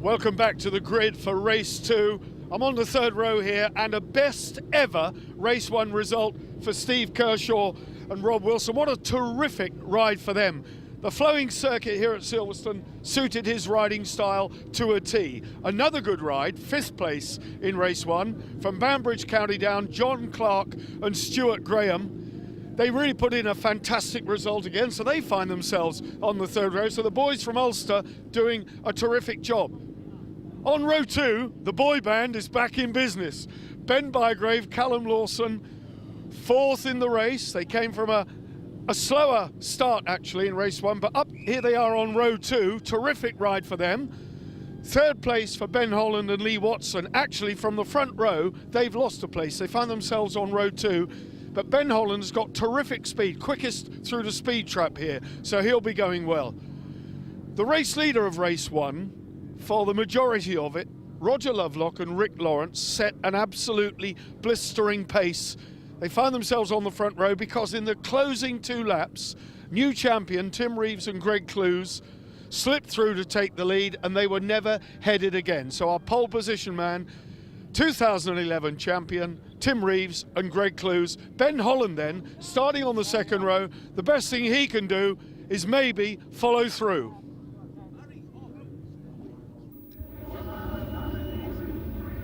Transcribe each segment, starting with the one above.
Welcome back to the grid for race 2. I'm on the third row here, and a best ever race 1 result for Steve Kershaw and Rob Wilson. What a terrific ride for them. The flowing circuit here at Silverstone suited his riding style to a T. Another good ride, 5th place in race 1 from Banbridge County down, John Clark and Stuart Graham. They really put in a fantastic result again, so they find themselves on the third row. So the boys from Ulster doing a terrific job. On row 2, the boy band is back in business. Ben Bygrave, Callum Lawson, 4th in the race. They came from a slower start actually in race 1, but up here they are on row 2. Terrific ride for them. 3rd place for Ben Holland and Lee Watson. Actually from the front row, they've lost a place. They find themselves on row 2. But Ben Holland's got terrific speed, quickest through the speed trap here, so he'll be going well. The race leader of race 1, for the majority of it, Roger Lovelock and Rick Lawrence set an absolutely blistering pace. They find themselves on the front row because in the closing 2 laps, new champion Tim Reeves and Greg Clues slipped through to take the lead, and they were never headed again. So our pole position man, 2011 champion Tim Reeves and Greg Clues. Ben Holland then, starting on the second row, the best thing he can do is maybe follow through.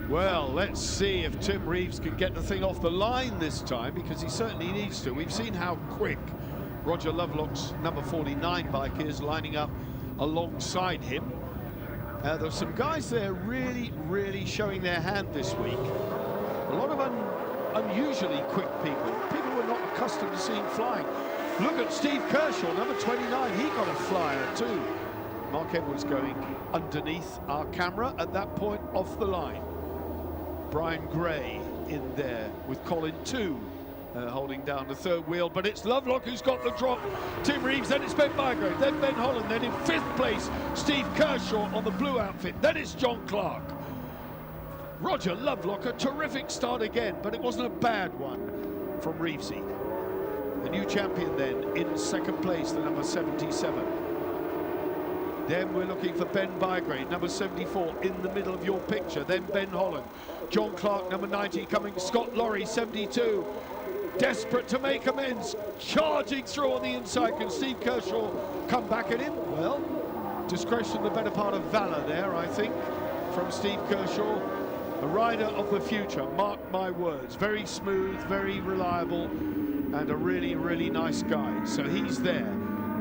Well, let's see if Tim Reeves can get the thing off the line this time, because he certainly needs to. We've seen how quick Roger Lovelock's number 49 bike is, lining up alongside him. There's some guys there really showing their hand this week. A lot of unusually quick people who are not accustomed to seeing flying. Look at Steve Kershaw, number 29, he got a flyer too. Mark Edwards going underneath our camera at that point off the line. Brian Gray in there with Colin too, holding down the third wheel, but it's Lovelock who's got the drop. Tim Reeves, then it's Ben Bygrave, then Ben Holland, then in 5th place Steve Kershaw on the blue outfit, then it's John Clark. Roger Lovelock, a terrific start again, but it wasn't a bad one from Reevesy. The new champion then in 2nd place, the number 77. Then we're looking for Ben Bygrave, number 74, in the middle of your picture. Then Ben Holland. John Clark, number 90, coming. Scott Laurie, 72. Desperate to make amends. Charging through on the inside. Can Steve Kershaw come back at him? Well, discretion, the better part of valor there, I think, from Steve Kershaw. A rider of the future, mark my words. Very smooth, very reliable, and a really nice guy. So he's there,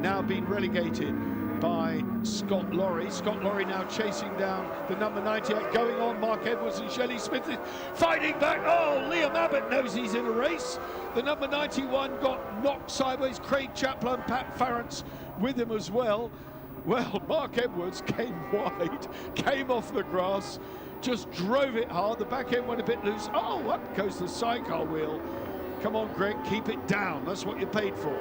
now being relegated by Scott Laurie. Scott Laurie now chasing down the number 98, going on. Mark Edwards and Shelley Smith is fighting back. Oh, Liam Abbott knows he's in a race. The number 91 got knocked sideways. Craig Chaplin, Pat Farrance with him as well. Well, Mark Edwards came wide, came off the grass, just drove it hard. The back end went a bit loose. Oh, up goes the sidecar wheel. Come on, Greg, keep it down. That's what you're paid for.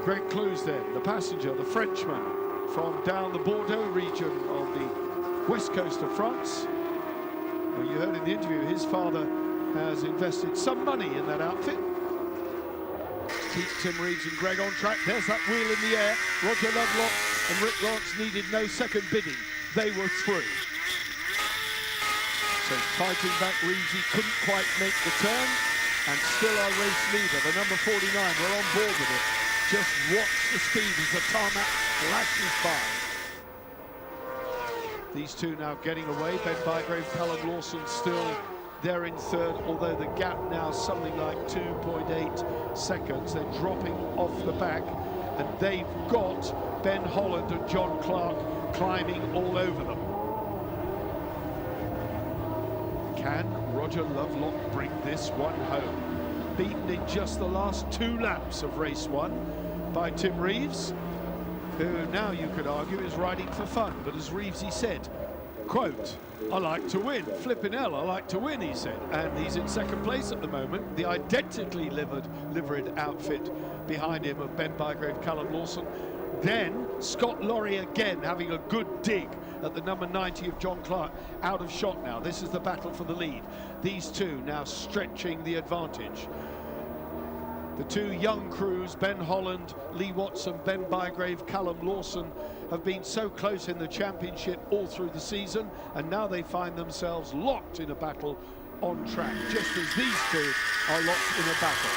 Greg Clues then, the passenger, the Frenchman, from down the Bordeaux region on the west coast of France. Well, you heard in the interview, his father has invested some money in that outfit. Keep Tim Reeves and Greg on track. There's that wheel in the air. Roger Lovelock and Rick Lawrence needed no second bidding. They were through. So fighting back, Reeves, he couldn't quite make the turn. And still our race leader, the number 49, we're on board with it. Just watch the speed as the tarmac flashes by. These two now getting away. Ben Bygrave, Callum Lawson still there in 3rd, although the gap now something like 2.8 seconds. They're dropping off the back, and they've got Ben Holland and John Clark climbing all over them. Can Roger Lovelock bring this one home? Beaten in just the last 2 laps of race 1 by Tim Reeves, who now you could argue is riding for fun, but as Reevesy said, quote, I like to win, flippin' hell, I like to win, he said. And he's in 2nd place at the moment, the identically liveried outfit behind him of Ben Bygrave, Callum Lawson. Then Scott Laurie again having a good dig at the number 90 of John Clark, out of shot now. This is the battle for the lead. These two now stretching the advantage. The two young crews, Ben Holland, Lee Watson, Ben Bygrave, Callum Lawson, have been so close in the championship all through the season, and now they find themselves locked in a battle on track, just as these two are locked in a battle.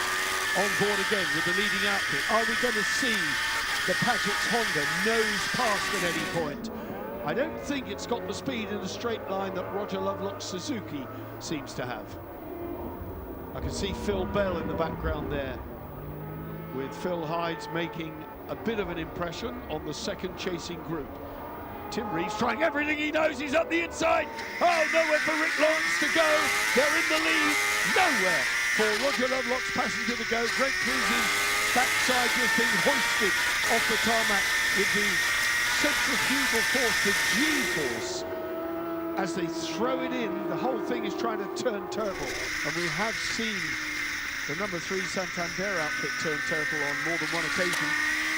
On board again with the leading outfit. Are we going to see the Paget's Honda nose past at any point? I don't think it's got the speed in a straight line that Roger Lovelock's Suzuki seems to have. I can see Phil Bell in the background there, with Phil Hydes making a bit of an impression on the second chasing group. Tim Reeves trying everything he knows, he's up the inside. Oh, nowhere for Rick Lawrence to go. They're in the lead. Nowhere for Roger Lovelock's passenger to go. Greg Cruise's backside just being hoisted off the tarmac with the centrifugal force, the G-force. As they throw it in, the whole thing is trying to turn turtle. And we have seen the number 3 Santander outfit turn turtle on more than one occasion.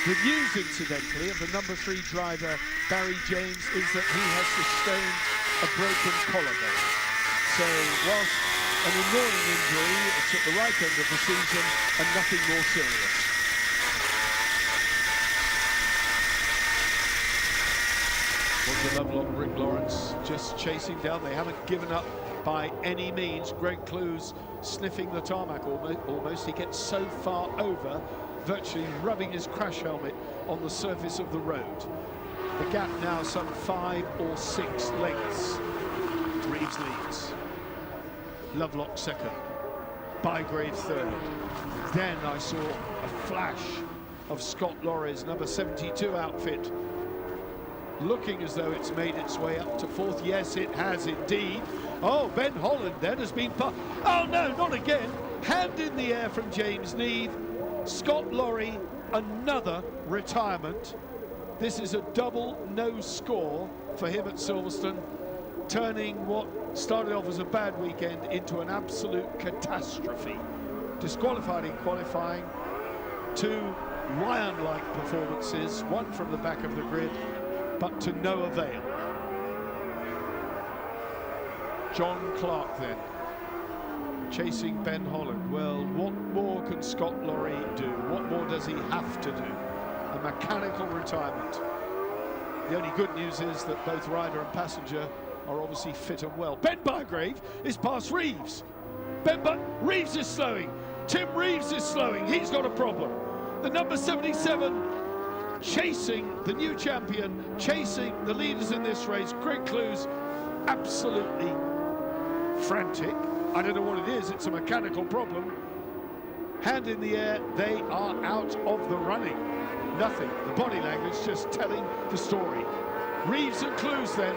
The news, incidentally, of the number 3 driver, Barry James, is that he has sustained a broken collarbone. So, whilst an annoying injury, it's at the right end of the season and nothing more serious. Roger Lovelock, Rick Lawrence just chasing down. They haven't given up by any means. Greg Clues sniffing the tarmac almost. He gets so far over, virtually rubbing his crash helmet on the surface of the road. The gap now some 5 or 6 lengths. Reeves leads. Lovelock second. Bygrave third. Then I saw a flash of Scott Lorry's number 72 outfit, looking as though it's made its way up to 4th. Yes, it has indeed. Oh, Ben Holland then has been oh no, not again. Hand in the air from James Neave. Scott Lorry, another retirement. This is a double no score for him at Silverstone, turning what started off as a bad weekend into an absolute catastrophe. Disqualified in qualifying, 2 lion-like performances, one from the back of the grid, but to no avail. John Clark then, chasing Ben Holland. Well, what more can Scott Lorry do? What more does he have to do? A mechanical retirement. The only good news is that both rider and passenger are obviously fit and well. Ben Bygrave is past Reeves. Reeves is slowing. Tim Reeves is slowing. He's got a problem. The number 77 chasing the new champion, chasing the leaders in this race. Greg Clues absolutely frantic. I don't know what it is, it's a mechanical problem. Hand in the air, they are out of the running. Nothing, the body language just telling the story. Reeves and Clues then,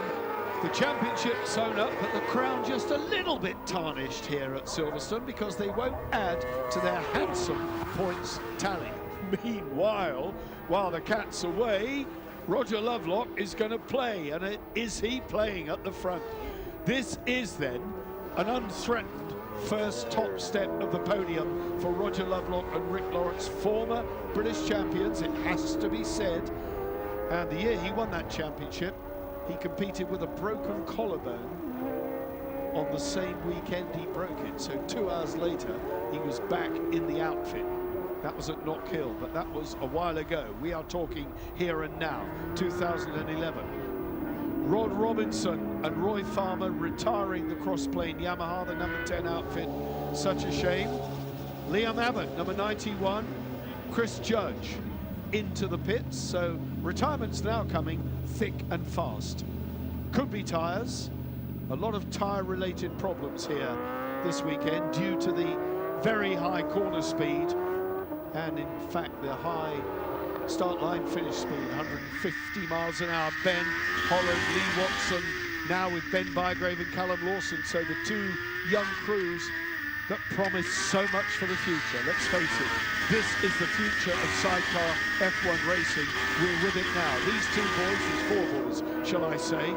the championship sewn up, but the crown just a little bit tarnished here at Silverstone because they won't add to their handsome points tally. Meanwhile, while the cat's away, Roger Lovelock is going to play, and is he playing at the front? This is then an unthreatened first top step of the podium for Roger Lovelock and Rick Lawrence, former British champions, it has to be said. And the year he won that championship, he competed with a broken collarbone. On the same weekend he broke it, so 2 hours later he was back in the outfit. That was at Knock Hill, but that was a while ago. We are talking here and now, 2011. Rod Robinson and Roy Farmer retiring the crossplane Yamaha, the number 10 outfit. Such a shame. Liam Abbott, number 91. Chris Judge into the pits. So retirement's now coming thick and fast. Could be tyres. A lot of tyre-related problems here this weekend due to the very high corner speed. And in fact, the high start line finish speed, 150 miles an hour. Ben Holland, Lee Watson, now with Ben Bygrave and Callum Lawson. So the 2 young crews that promise so much for the future. Let's face it, this is the future of sidecar F1 racing. We're with it now. These 2 boys, these 4 boys, shall I say.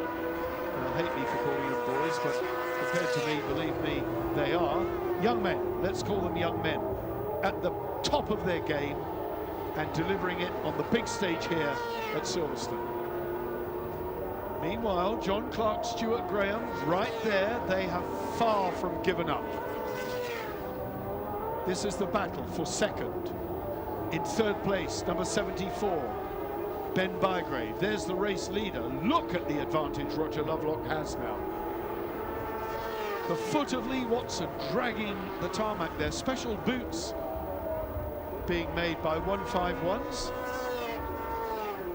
Hate me for calling them boys, but compared to me, believe me, they are young men. Let's call them young men at the top of their game and delivering it on the big stage here at Silverstone. Meanwhile, John Clark, Stuart Graham, right there, they have far from given up. This is the battle for second. In third place, number 74, Ben Bygrave. There's the race leader. Look at the advantage Roger Lovelock has now. The foot of Lee Watson dragging the tarmac there. Special boots being made by 151s.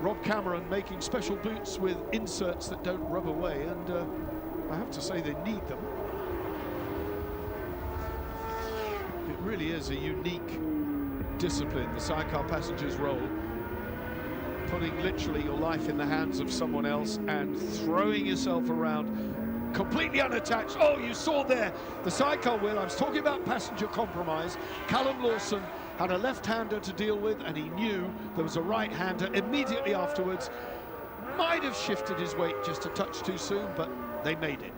Rob Cameron making special boots with inserts that don't rub away, and I have to say they need them. It really is a unique discipline, the sidecar passenger's role. Putting literally your life in the hands of someone else and throwing yourself around completely unattached. Oh, you saw there the sidecar wheel. I was talking about passenger compromise. Callum Lawson had a left-hander to deal with, and he knew there was a right-hander immediately afterwards. Might have shifted his weight just a touch too soon, but they made it.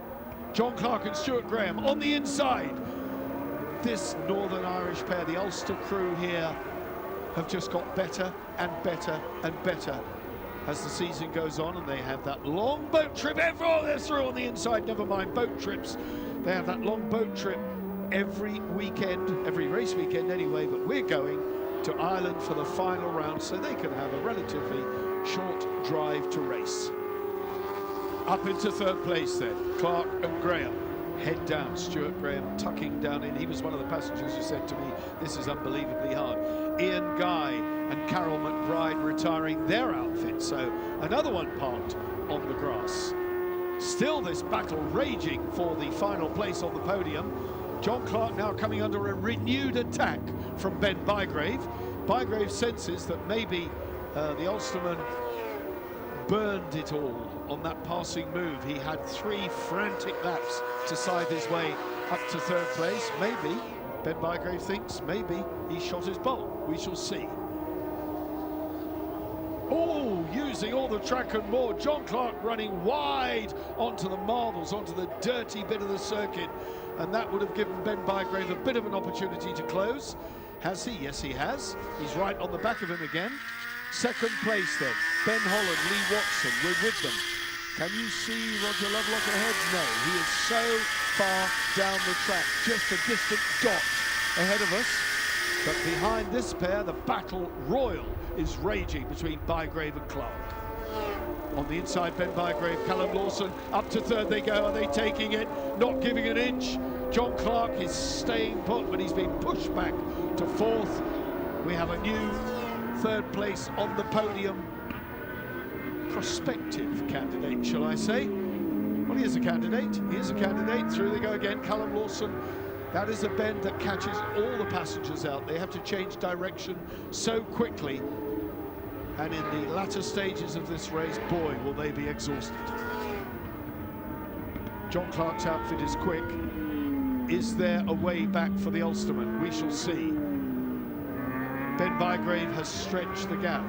John Clark and Stuart Graham on the inside. This Northern Irish pair, the Ulster crew here, have just got better and better and better as the season goes on, and they have that long boat trip. Oh, they're through on the inside, never mind boat trips. They have that long boat trip every weekend, every race weekend anyway, but we're going to Ireland for the final round so they can have a relatively short drive to race. Up into third place then, Clark and Graham. Head down, Stuart Graham tucking down in. He was one of the passengers who said to me, this is unbelievably hard. Ian Guy and Carol McBride retiring their outfit, so another one parked on the grass. Still this battle raging for the final place on the podium. John Clark now coming under a renewed attack from Ben Bygrave. Bygrave senses that maybe the Ulsterman burned it all on that passing move. He had 3 frantic laps to scythe his way up to third place. Maybe, Ben Bygrave thinks, maybe he shot his bolt. We shall see. Oh, using all the track and more. John Clark running wide onto the marbles, onto the dirty bit of the circuit. And that would have given Ben Bygrave a bit of an opportunity to close. Has he? Yes, he has. He's right on the back of him again. Second place then, Ben Holland, Lee Watson, we're with them. Can you see Roger Lovelock ahead? No, he is so far down the track, just a distant dot ahead of us. But behind this pair, the battle royal is raging between Bygrave and Clark. On the inside, Ben Bygrave, Callum Lawson, up to third they go. Are they taking it? Not giving an inch. John Clark is staying put, but he's been pushed back to fourth. We have a new third place on the podium. Prospective candidate, shall I say? Well, he is a candidate. He is a candidate. Through they go again. Callum Lawson. That is a bend that catches all the passengers out. They have to change direction so quickly. And in the latter stages of this race, boy, will they be exhausted. John Clark's outfit is quick. Is there a way back for the Ulsterman? We shall see. Ben Bygrave has stretched the gap.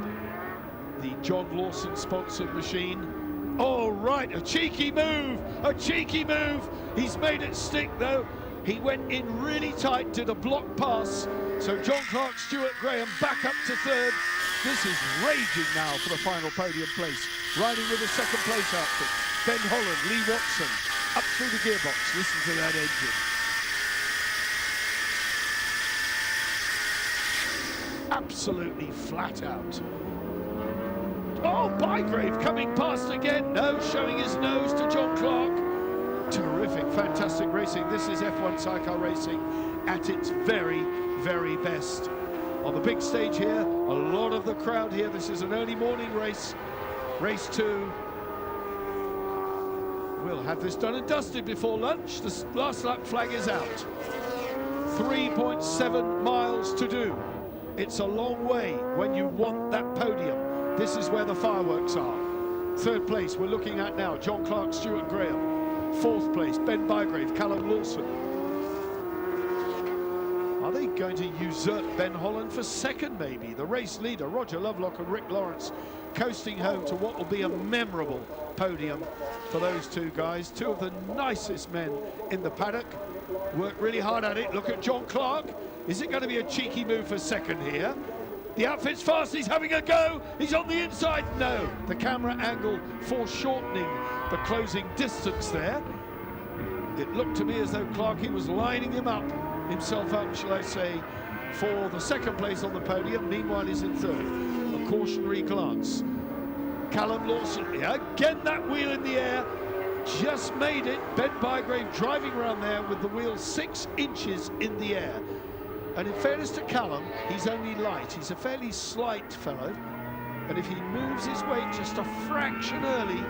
The John Lawson sponsored machine. Oh, right, a cheeky move, a cheeky move. He's made it stick though. He went in really tight, did a block pass. So John Clark, Stuart Graham back up to third. This is raging now for the final podium place. Riding with a second place outfit. Ben Holland, Lee Watson, up through the gearbox. Listen to that engine. Absolutely flat out. Oh, Bygrave coming past again. No, showing his nose to John Clark. Terrific, fantastic racing. This is F1 sidecar racing at its very, very best. On the big stage here, a lot of the crowd here. This is an early morning race. Race 2. We'll have this done and dusted before lunch. The last lap flag is out. 3.7 miles to do. It's a long way when you want that podium. This is where the fireworks are. Third place we're looking at now, John Clark, Stuart Graham. Fourth place, Ben Bygrave, Callum Lawson. Are they going to usurp Ben Holland for second, maybe? The race leader, Roger Lovelock and Rick Lawrence, coasting home to what will be a memorable podium for those two guys. Two of the nicest men in the paddock. Worked really hard at it. Look at John Clark. Is it going to be a cheeky move for second here? The outfit's fast, he's having a go. He's on the inside. No, the camera angle foreshortening the closing distance there. It looked to me as though Clarkey was lining him up himself up, shall I say, for the second place on the podium. Meanwhile, he's in third. A cautionary glance. Callum Lawson, again that wheel in the air, just made it. Ben Bygrave driving around there with the wheel 6 inches in the air. And in fairness to Callum, he's only light. He's a fairly slight fellow. And if he moves his weight just a fraction early,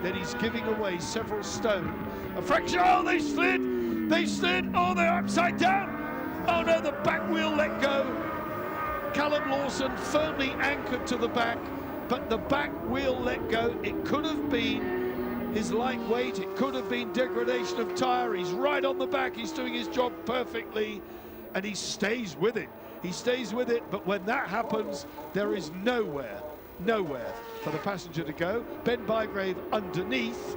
then he's giving away several stone. A fraction, oh, they slid! They slid, oh, they're upside down! Oh no, the back wheel let go. Callum Lawson firmly anchored to the back, but the back wheel let go. It could have been his light weight, it could have been degradation of tyre. He's right on the back, he's doing his job perfectly, and he stays with it. He stays with it, but when that happens, there is nowhere for the passenger to go. Ben Bygrave underneath.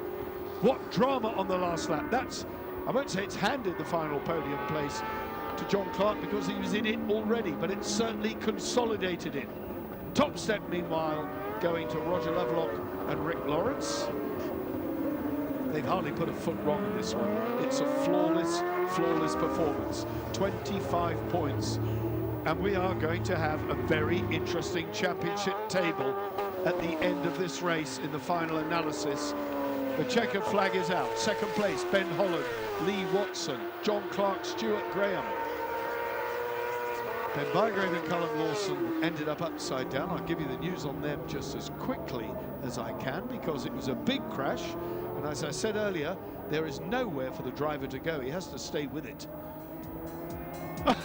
What drama on the last lap. That's, I won't say it's handed the final podium place to John Clark because he was in it already, but it certainly consolidated it. Top step, meanwhile, going to Roger Lovelock and Rick Lawrence. They've hardly put a foot wrong in this one. It's a flawless performance. 25 points. And we are going to have a very interesting championship table at the end of this race in the final analysis. The checkered flag is out. Second place, Ben Holland, Lee Watson, John Clark, Stuart Graham. Ben Bygrave and Callum Lawson ended up upside down. I'll give you the news on them just as quickly as I can because it was a big crash. And as I said earlier, there is nowhere for the driver to go. He has to stay with it.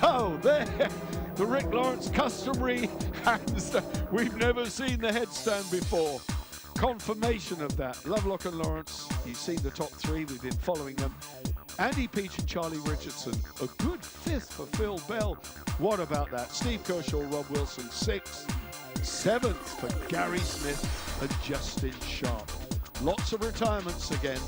Oh, there, the Rick Lawrence customary handstand. We've never seen the headstand before. Confirmation of that. Lovelock and Lawrence, you've seen the top 3, we've been following them. Andy Peach and Charlie Richardson, a good 5th for Phil Bell. What about that? Steve Kershaw, Rob Wilson, 6th. 7th for Gary Smith and Justin Sharp. Lots of retirements again.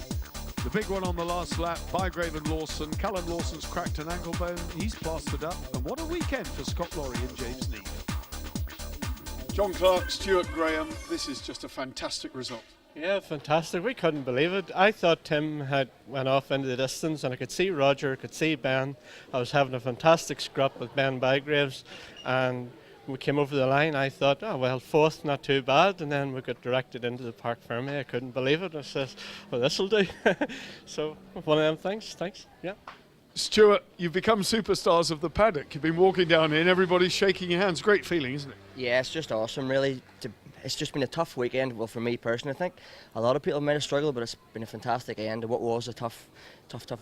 The big one on the last lap, Bygrave and Lawson. Callum Lawson's cracked an ankle bone, he's plastered up. And what a weekend for Scott Laurie and James Neave. John Clark, Stuart Graham, this is just a fantastic result. Yeah, fantastic. We couldn't believe it. I thought Tim had went off into the distance and I could see Roger, I could see Ben. I was having a fantastic scrap with Ben Bygraves and we came over the line. I thought, oh well, 4th, not too bad, and then we got directed into the Parc Fermé. I couldn't believe it. I says, well, this'll do. So one of them things. Thanks. Yeah. Stuart, you've become superstars of the paddock. You've been walking down here and everybody's shaking your hands. Great feeling, isn't it? Yeah, it's just awesome, really. It's just been a tough weekend. Well, for me personally, I think a lot of people might have struggled, but it's been a fantastic end to what was a tough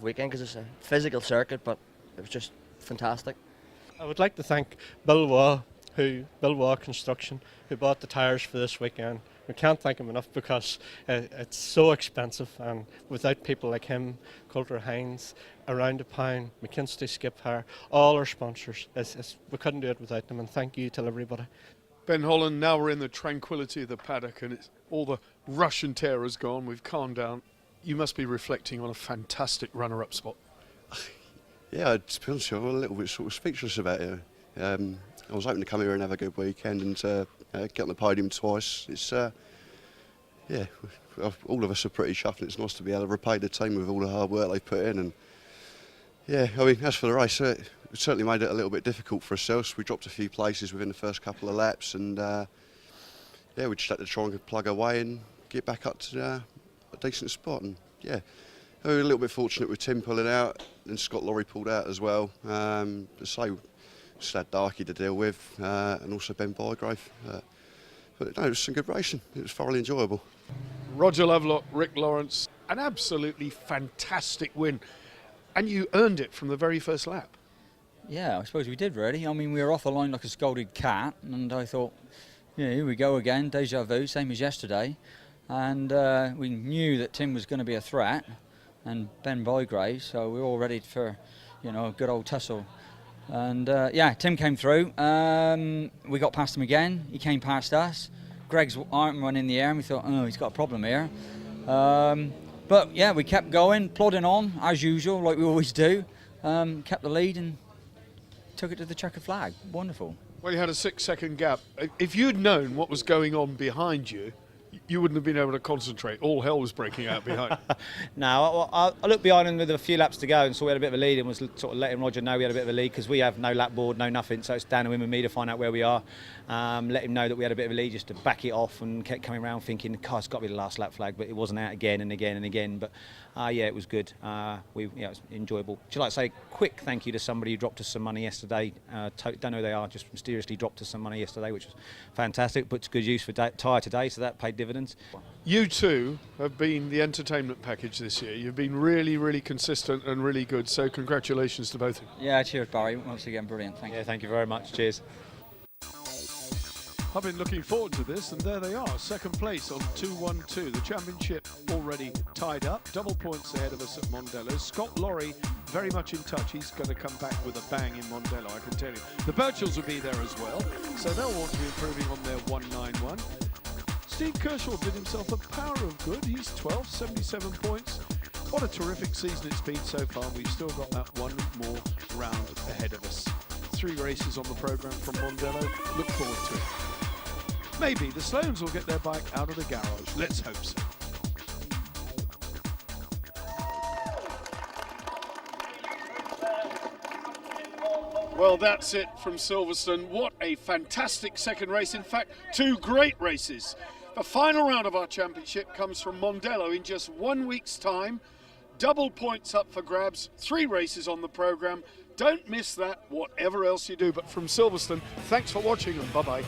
weekend because it's a physical circuit, but it was just fantastic. I would like to thank Bill Waugh Construction, who bought the tyres for this weekend. We can't thank him enough because it's so expensive, and without people like him, Coulter Hines, Around the Pound, McKinstry Skip Hire, all our sponsors, we couldn't do it without them, and thank you to everybody. Ben Holland, now we're in the tranquility of the paddock and all the rush and tear has gone, we've calmed down. You must be reflecting on a fantastic runner-up spot. Yeah, to be honest, I'm a little bit sort of speechless about it. I was hoping to come here and have a good weekend and get on the podium twice. It's yeah, all of us are pretty chuffed. It's nice to be able to repay the team with all the hard work they've put in. And yeah, I mean, as for the race, it certainly made it a little bit difficult for ourselves. We dropped a few places within the first couple of laps, and yeah, we just had to try and plug away and get back up to a decent spot. And yeah, we were a little bit fortunate with Tim pulling out, and Scott Laurie pulled out as well. So just had Darky to deal with, and also Ben Bygrave. But no, it was some good racing. It was thoroughly enjoyable. Roger Lovelock, Rick Lawrence, an absolutely fantastic win. And you earned it from the very first lap. Yeah, I suppose we did really. I mean, we were off the line like a scolded cat, and I thought, yeah, here we go again, deja vu, same as yesterday. And we knew that Tim was going to be a threat, and Ben Bygrave, so we were all ready for, you know, a good old tussle. And yeah, Tim came through. We got past him again. He came past us. Greg's arm went in the air, and we thought, oh, he's got a problem here. But yeah, we kept going, plodding on as usual, like we always do. Kept the lead and took it to the checkered flag. Wonderful. Well, you had a 6-second gap. If you'd known what was going on behind you, you wouldn't have been able to concentrate. All hell was breaking out behind. No, I looked behind him with a few laps to go and saw we had a bit of a lead and was sort of letting Roger know we had a bit of a lead because we have no lap board, no nothing. So it's down to him and me to find out where we are. Let him know that we had a bit of a lead just to back it off, and kept coming around thinking, God, it's got to be the last lap flag, but it wasn't out again and again and again. But yeah, it was good. It was enjoyable. Would you like to say a quick thank you to somebody who dropped us some money yesterday? Don't know who they are, just mysteriously dropped us some money yesterday, which was fantastic. Put to good use for tyre today, so that paid dividends. You too have been the entertainment package this year. You've been really, really consistent and really good. So congratulations to both of you. Yeah, cheers, Barry. Once again, brilliant. Thank you. Yeah, thank you very much. Cheers. I've been looking forward to this, and there they are, second place on 2-1-2. The championship already tied up, double points ahead of us at Mondello. Scott Lorry very much in touch. He's going to come back with a bang in Mondello, I can tell you. The Birchells will be there as well, so they'll want to be improving on their 191. Steve Kershaw did himself a power of good. He's 12, 77 points. What a terrific season it's been so far. We've still got that one more round ahead of us. 3 races on the programme from Mondello. Look forward to it. Maybe the Sloanes will get their bike out of the garage. Let's hope so. Well, that's it from Silverstone. What a fantastic second race. In fact, 2 great races. The final round of our championship comes from Mondello in just 1 week's time. Double points up for grabs, 3 races on the programme. Don't miss that, whatever else you do. But from Silverstone, thanks for watching and bye-bye.